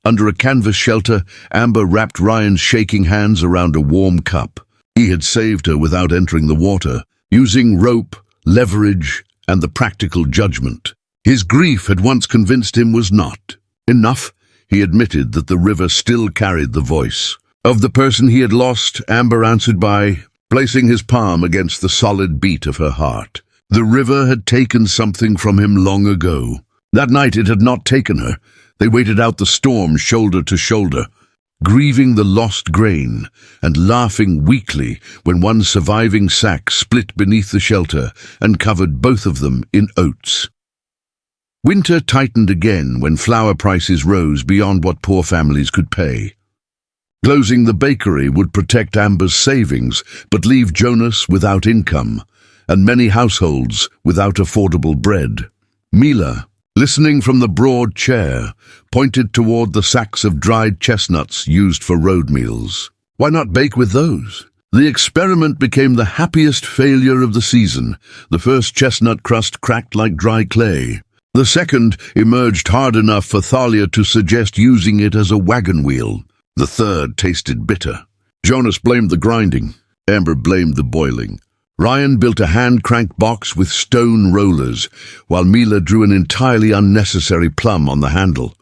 Under a canvas shelter, Amber wrapped Ryan's shaking hands around a warm cup. He had saved her without entering the water, using rope, leverage, and the practical judgment. His grief had once convinced him was not enough. He admitted that the river still carried the voice of the person he had lost. Amber answered by placing his palm against the solid beat of her heart. The river had taken something from him long ago. That night it had not taken her. They waited out the storm shoulder to shoulder, grieving the lost grain and laughing weakly when one surviving sack split beneath the shelter and covered both of them in oats. Winter tightened again when flour prices rose beyond what poor families could pay. Closing the bakery would protect Amber's savings, but leave Jonas without income, and many households without affordable bread. Mila, listening from the broad chair, pointed toward the sacks of dried chestnuts used for road meals. Why not bake with those? The experiment became the happiest failure of the season. The first chestnut crust cracked like dry clay. The second emerged hard enough for Thalia to suggest using it as a wagon wheel. The third tasted bitter. Jonas blamed the grinding. Amber blamed the boiling. Ryan built a hand-cranked box with stone rollers, while Mila drew an entirely unnecessary plum on the handle.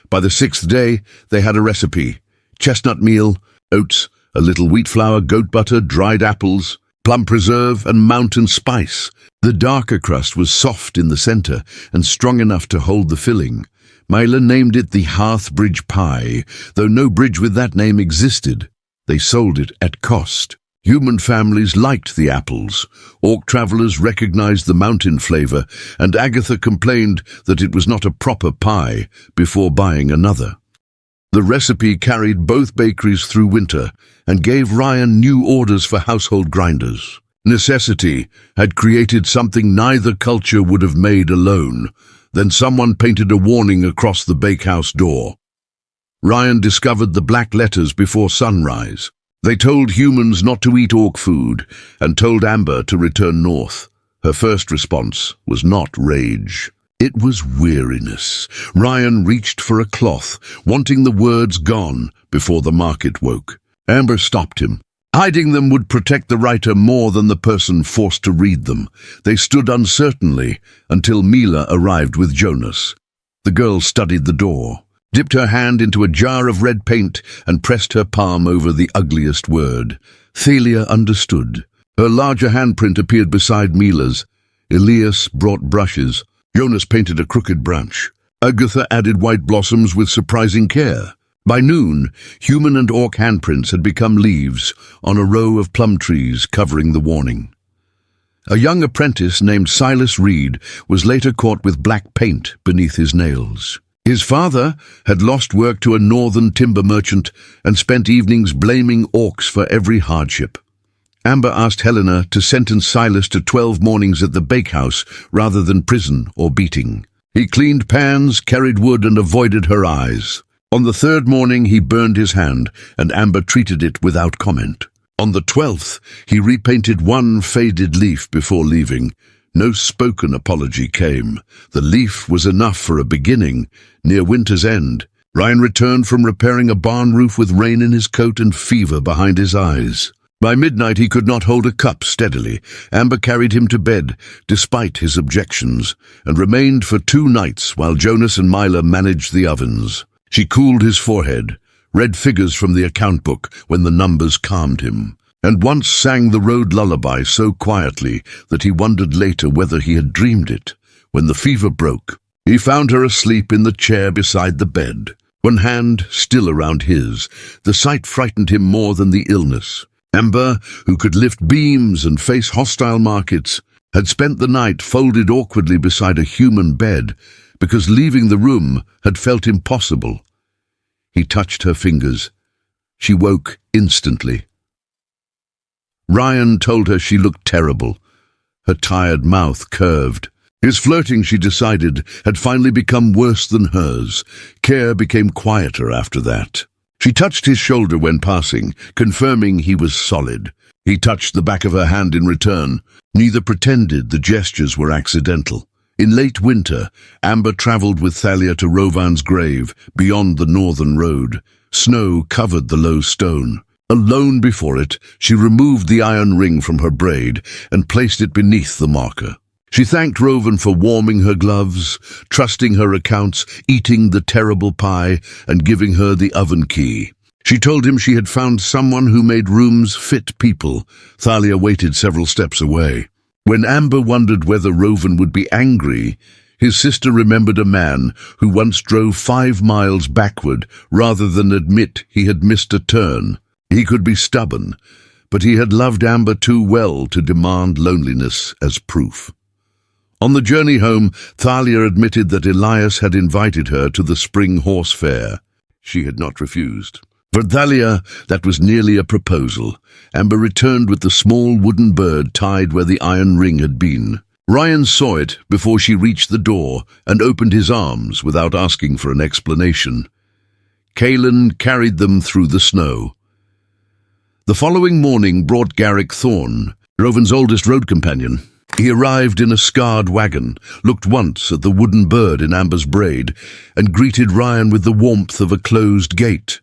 By the 6th day, they had a recipe: chestnut meal, oats, a little wheat flour, goat butter, dried apples, plum preserve, and mountain spice. The darker crust was soft in the center and strong enough to hold the filling. Mila named it the Hearth-Bridge Pie, though no bridge with that name existed. They sold it at cost. Human families liked the apples. Orc travelers recognized the mountain flavor, and Agatha complained that it was not a proper pie before buying another. The recipe carried both bakeries through winter and gave Ryan new orders for household grinders. Necessity had created something neither culture would have made alone. Then someone painted a warning across the bakehouse door. Ryan discovered the black letters before sunrise. They told humans not to eat orc food and told Amber to return north. Her first response was not rage. It was weariness. Ryan reached for a cloth, wanting the words gone before the market woke. Amber stopped him. Hiding them would protect the writer more than the person forced to read them. They stood uncertainly until Mila arrived with Jonas. The girl studied the door, dipped her hand into a jar of red paint and pressed her palm over the ugliest word. Thalia understood. Her larger handprint appeared beside Mila's. Elias brought brushes. Jonas painted a crooked branch. Agatha added white blossoms with surprising care. By noon, human and orc handprints had become leaves on a row of plum trees covering the warning. A young apprentice named Silas Reed was later caught with black paint beneath his nails. His father had lost work to a northern timber merchant and spent evenings blaming orcs for every hardship. Amber asked Helena to sentence Silas to 12 mornings at the bakehouse rather than prison or beating. He cleaned pans, carried wood, and avoided her eyes. On the 3rd morning he burned his hand, and Amber treated it without comment. On the 12th, he repainted one faded leaf before leaving. No spoken apology came. The leaf was enough for a beginning. Near winter's end, Ryan returned from repairing a barn roof with rain in his coat and fever behind his eyes. By midnight he could not hold a cup steadily. Amber carried him to bed, despite his objections, and remained for 2 nights while Jonas and Mila managed the ovens. She cooled his forehead, read figures from the account book when the numbers calmed him, and once sang the road lullaby so quietly that he wondered later whether he had dreamed it. When the fever broke, he found her asleep in the chair beside the bed, one hand still around his. The sight frightened him more than the illness. Amber, who could lift beams and face hostile markets, had spent the night folded awkwardly beside a human bed because leaving the room had felt impossible. He touched her fingers. She woke instantly. Ryan told her she looked terrible. Her tired mouth curved. His flirting, she decided, had finally become worse than hers. Care became quieter after that. She touched his shoulder when passing, confirming he was solid. He touched the back of her hand in return. Neither pretended the gestures were accidental. In late winter, Amber travelled with Thalia to Rovan's grave, beyond the northern road. Snow covered the low stone. Alone before it, she removed the iron ring from her braid and placed it beneath the marker. She thanked Rovan for warming her gloves, trusting her accounts, eating the terrible pie, and giving her the oven key. She told him she had found someone who made rooms fit people. Thalia waited several steps away. When Amber wondered whether Rovan would be angry, his sister remembered a man who once drove 5 miles backward rather than admit he had missed a turn. He could be stubborn, but he had loved Amber too well to demand loneliness as proof. On the journey home, Thalia admitted that Elias had invited her to the spring horse fair. She had not refused. For Thalia, that was nearly a proposal. Amber returned with the small wooden bird tied where the iron ring had been. Ryan saw it before she reached the door and opened his arms without asking for an explanation. Kalan carried them through the snow. The following morning brought Garrick Thorne, Rovan's oldest road companion. He arrived in a scarred wagon, looked once at the wooden bird in Amber's braid, and greeted Ryan with the warmth of a closed gate.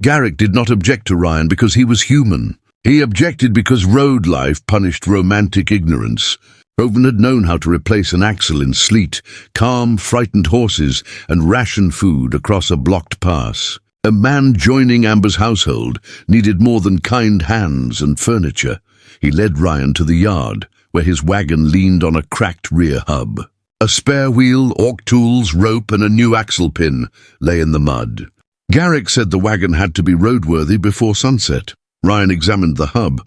Garrick did not object to Ryan because he was human. He objected because road life punished romantic ignorance. Rovan had known how to replace an axle in sleet, calm, frightened horses, and ration food across a blocked pass. A man joining Amber's household needed more than kind hands and furniture. He led Ryan to the yard, where his wagon leaned on a cracked rear hub. A spare wheel, orc tools, rope, and a new axle pin lay in the mud. Garrick said the wagon had to be roadworthy before sunset. Ryan examined the hub,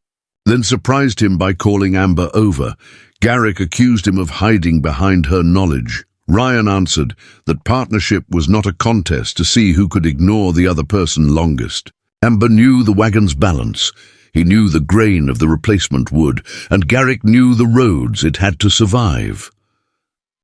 then surprised him by calling Amber over. Garrick accused him of hiding behind her knowledge. Ryan answered that partnership was not a contest to see who could ignore the other person longest. Amber knew the wagon's balance. He knew the grain of the replacement wood, and Garrick knew the roads it had to survive.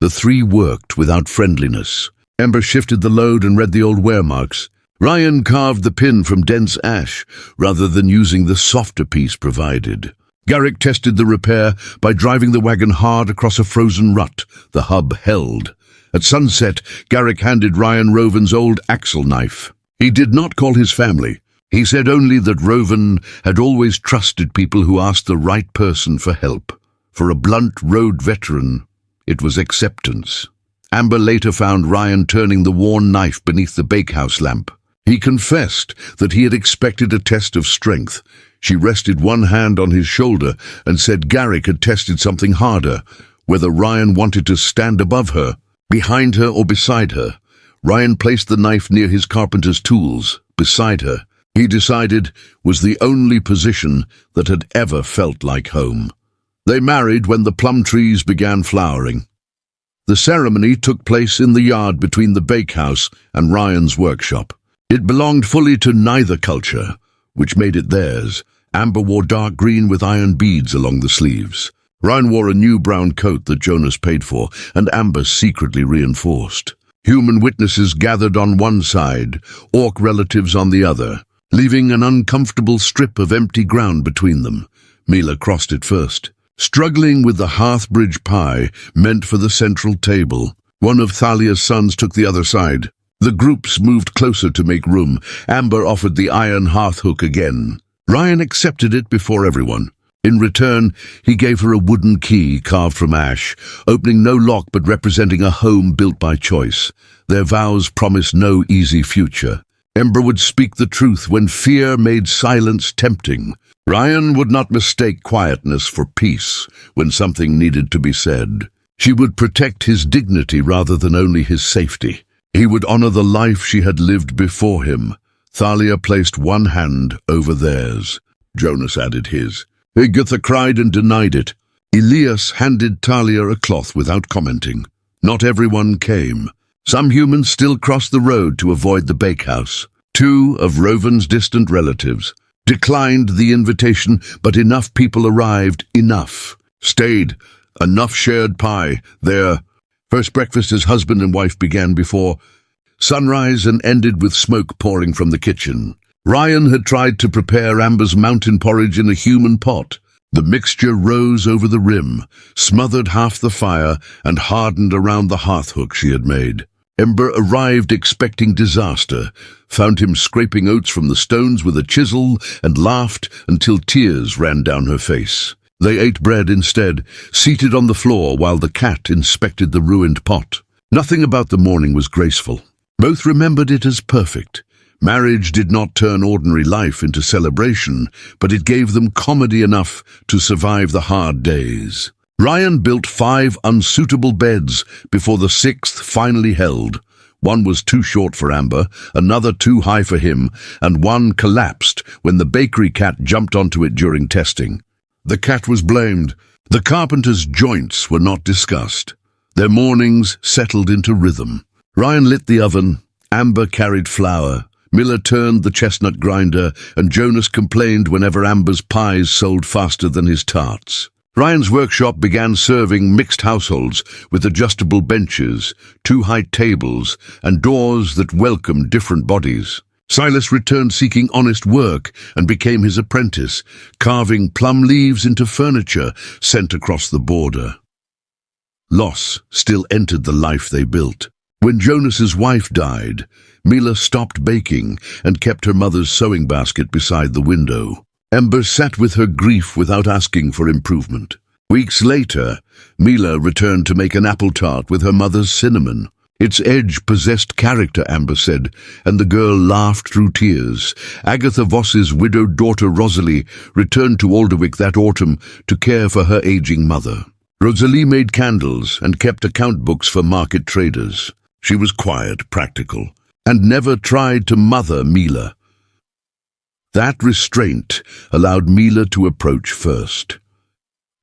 The three worked without friendliness. Amber shifted the load and read the old wear marks. Ryan carved the pin from dense ash rather than using the softer piece provided. Garrick tested the repair by driving the wagon hard across a frozen rut. The hub held. At sunset, Garrick handed Ryan Rovan's old axle knife. He did not call his family. He said only that Rowan had always trusted people who asked the right person for help. For a blunt road veteran, it was acceptance. Amber later found Ryan turning the worn knife beneath the bakehouse lamp. He confessed that he had expected a test of strength. She rested one hand on his shoulder and said Garrick had tested something harder, whether Ryan wanted to stand above her, behind her or beside her. Ryan placed the knife near his carpenter's tools, beside her. He decided was the only position that had ever felt like home. They married when the plum trees began flowering. The ceremony took place in the yard between the bakehouse and Ryan's workshop. It belonged fully to neither culture, which made it theirs. Amber wore dark green with iron beads along the sleeves. Ryan wore a new brown coat that Jonas paid for, and Amber secretly reinforced. Human witnesses gathered on one side, orc relatives on the other, leaving an uncomfortable strip of empty ground between them. Mila crossed it first. Struggling with the hearth-bridge pie meant for the central table, one of Thalia's sons took the other side. The groups moved closer to make room. Amber offered the iron Hearth-Hook again. Ryan accepted it before everyone. In return, he gave her a wooden key carved from ash, opening no lock but representing a home built by choice. Their vows promised no easy future. Amber would speak the truth when fear made silence tempting. Ryan would not mistake quietness for peace when something needed to be said. She would protect his dignity rather than only his safety. He would honor the life she had lived before him. Thalia placed one hand over theirs. Jonas added his. Agatha cried and denied it. Elias handed Thalia a cloth without commenting. Not everyone came. Some humans still crossed the road to avoid the bakehouse. Two of Rowan's distant relatives declined the invitation, but enough people arrived, stayed, enough shared pie. Their first breakfast as husband and wife began before sunrise and ended with smoke pouring from the kitchen. Ryan had tried to prepare Amber's mountain porridge in a human pot. The mixture rose over the rim, smothered half the fire, and hardened around the Hearth-Hook she had made. Amber arrived expecting disaster, found him scraping oats from the stones with a chisel, and laughed until tears ran down her face. They ate bread instead, seated on the floor while the cat inspected the ruined pot. Nothing about the morning was graceful. Both remembered it as perfect. Marriage did not turn ordinary life into celebration, but it gave them comedy enough to survive the hard days. Ryan built 5 unsuitable beds before the 6th finally held. One was too short for Amber, another too high for him, and one collapsed when the bakery cat jumped onto it during testing. The cat was blamed. The carpenter's joints were not discussed. Their mornings settled into rhythm. Ryan lit the oven. Amber carried flour. Mila turned the chestnut grinder, and Jonas complained whenever Amber's pies sold faster than his tarts. Ryan's workshop began serving mixed households with adjustable benches, 2 high tables, and doors that welcomed different bodies. Silas returned seeking honest work and became his apprentice, carving plum leaves into furniture sent across the border. Loss still entered the life they built. When Jonas's wife died, Mila stopped baking and kept her mother's sewing basket beside the window. Amber sat with her grief without asking for improvement. Weeks later, Mila returned to make an apple tart with her mother's cinnamon. Its edge possessed character, Amber said, and the girl laughed through tears. Agatha Voss's widowed daughter Rosalie returned to Alderwick that autumn to care for her aging mother. Rosalie made candles and kept account books for market traders. She was quiet, practical, and never tried to mother Mila. That restraint allowed Mila to approach first.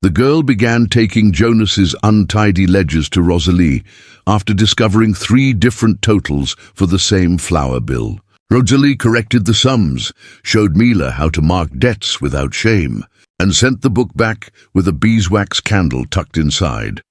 The girl began taking Jonas's untidy ledgers to Rosalie after discovering 3 different totals for the same flour bill. Rosalie corrected the sums, showed Mila how to mark debts without shame, and sent the book back with a beeswax candle tucked inside.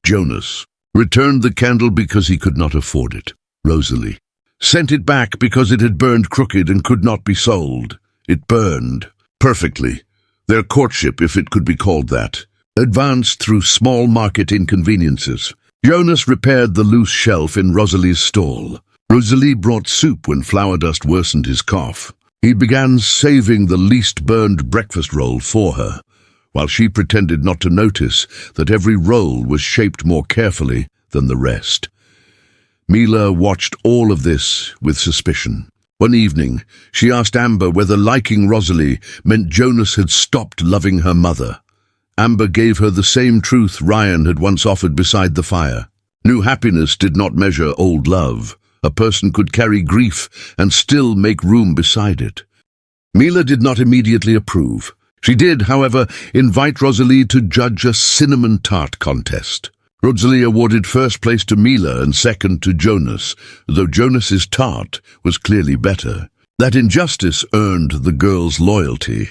Jonas returned the candle because he could not afford it. Rosalie sent it back because it had burned crooked and could not be sold. It burned perfectly. Their courtship, if it could be called that, advanced through small market inconveniences. Jonas repaired the loose shelf in Rosalie's stall. Rosalie brought soup when flour dust worsened his cough. He began saving the least burned breakfast roll for her, while she pretended not to notice that every roll was shaped more carefully than the rest. Mila watched all of this with suspicion. One evening, she asked Amber whether liking Rosalie meant Jonas had stopped loving her mother. Amber gave her the same truth Ryan had once offered beside the fire. New happiness did not measure old love. A person could carry grief and still make room beside it. Mila did not immediately approve. She did, however, invite Rosalie to judge a cinnamon tart contest. Rosalie awarded first place to Mila and second to Jonas, though Jonas's tart was clearly better. That injustice earned the girl's loyalty.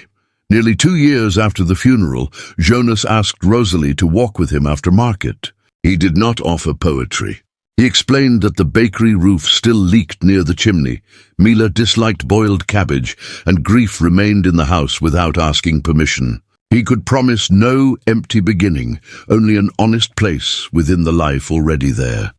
Nearly 2 years after the funeral, Jonas asked Rosalie to walk with him after market. He did not offer poetry. He explained that the bakery roof still leaked near the chimney. Mila disliked boiled cabbage, and grief remained in the house without asking permission. He could promise no empty beginning, only an honest place within the life already there.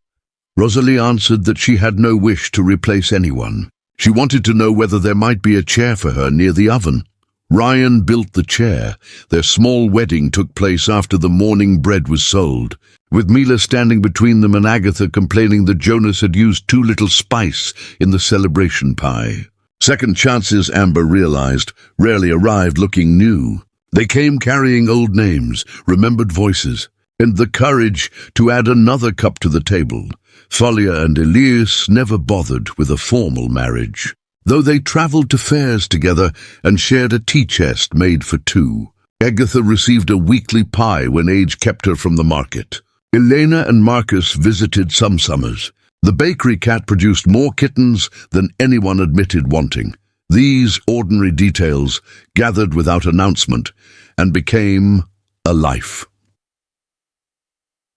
Rosalie answered that she had no wish to replace anyone. She wanted to know whether there might be a chair for her near the oven. Ryan built the chair. Their small wedding took place after the morning bread was sold, with Mila standing between them and Agatha complaining that Jonas had used too little spice in the celebration pie. Second chances, Amber realized, rarely arrived looking new. They came carrying old names, remembered voices, and the courage to add another cup to the table. Thalia and Elias never bothered with a formal marriage, though they traveled to fairs together and shared a tea chest made for two. Agatha received a weekly pie when age kept her from the market. Elena and Marcus visited some summers. The bakery cat produced more kittens than anyone admitted wanting. These ordinary details gathered without announcement and became a life.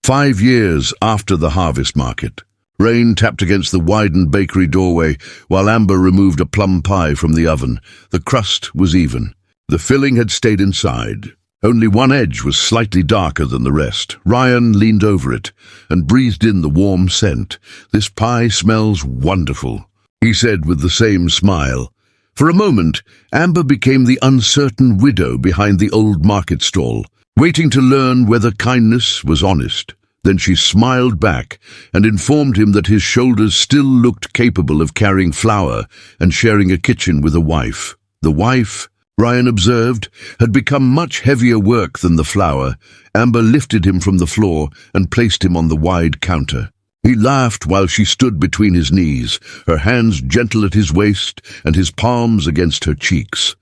5 years after the harvest market, rain tapped against the widened bakery doorway while Amber removed a plum pie from the oven. The crust was even. The filling had stayed inside. Only one edge was slightly darker than the rest. Ryan leaned over it and breathed in the warm scent. "This pie smells wonderful," he said with the same smile. For a moment, Amber became the uncertain widow behind the old market stall, waiting to learn whether kindness was honest. Then she smiled back and informed him that his shoulders still looked capable of carrying flour and sharing a kitchen with a wife. The wife, Ryan observed, had become much heavier work than the flour. Amber lifted him from the floor and placed him on the wide counter. He laughed while she stood between his knees, her hands gentle at his waist and his palms against her cheeks.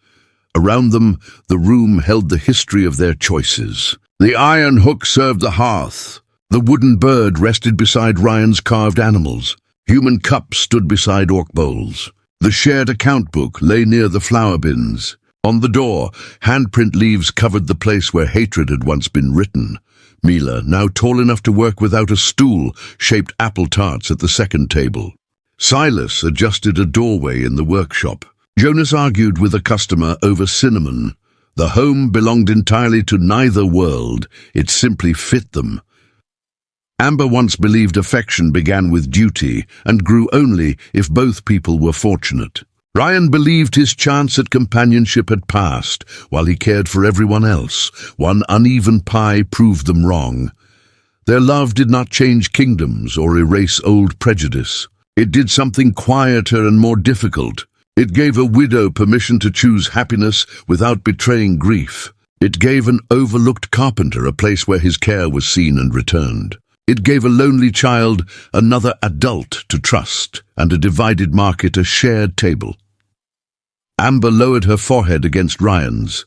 Around them, the room held the history of their choices. The iron hook served the hearth. The wooden bird rested beside Ryan's carved animals. Human cups stood beside orc bowls. The shared account book lay near the flour bins. On the door, handprint leaves covered the place where hatred had once been written. Mila, now tall enough to work without a stool, shaped apple tarts at the second table. Silas adjusted a doorway in the workshop. Jonas argued with a customer over cinnamon. The home belonged entirely to neither world. It simply fit them. Amber once believed affection began with duty and grew only if both people were fortunate. Ryan believed his chance at companionship had passed, while he cared for everyone else. One uneven pie proved them wrong. Their love did not change kingdoms or erase old prejudice. It did something quieter and more difficult. It gave a widow permission to choose happiness without betraying grief. It gave an overlooked carpenter a place where his care was seen and returned. It gave a lonely child another adult to trust, and a divided market a shared table. Amber lowered her forehead against Ryan's.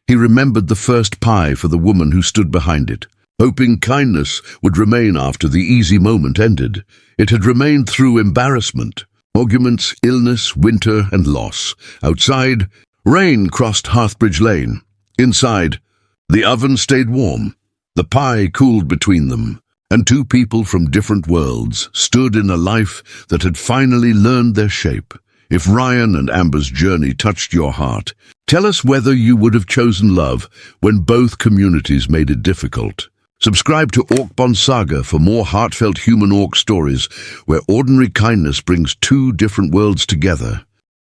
He remembered the first pie for the woman who stood behind it, hoping kindness would remain after the easy moment ended. It had remained through embarrassment, arguments, illness, winter, and loss. Outside, rain crossed Hearthbridge Lane. Inside, the oven stayed warm. The pie cooled between them, and two people from different worlds stood in a life that had finally learned their shape. If Ryan and Amber's journey touched your heart, tell us whether you would have chosen love when both communities made it difficult. Subscribe to OrcBond Saga for more heartfelt human orc stories where ordinary kindness brings two different worlds together.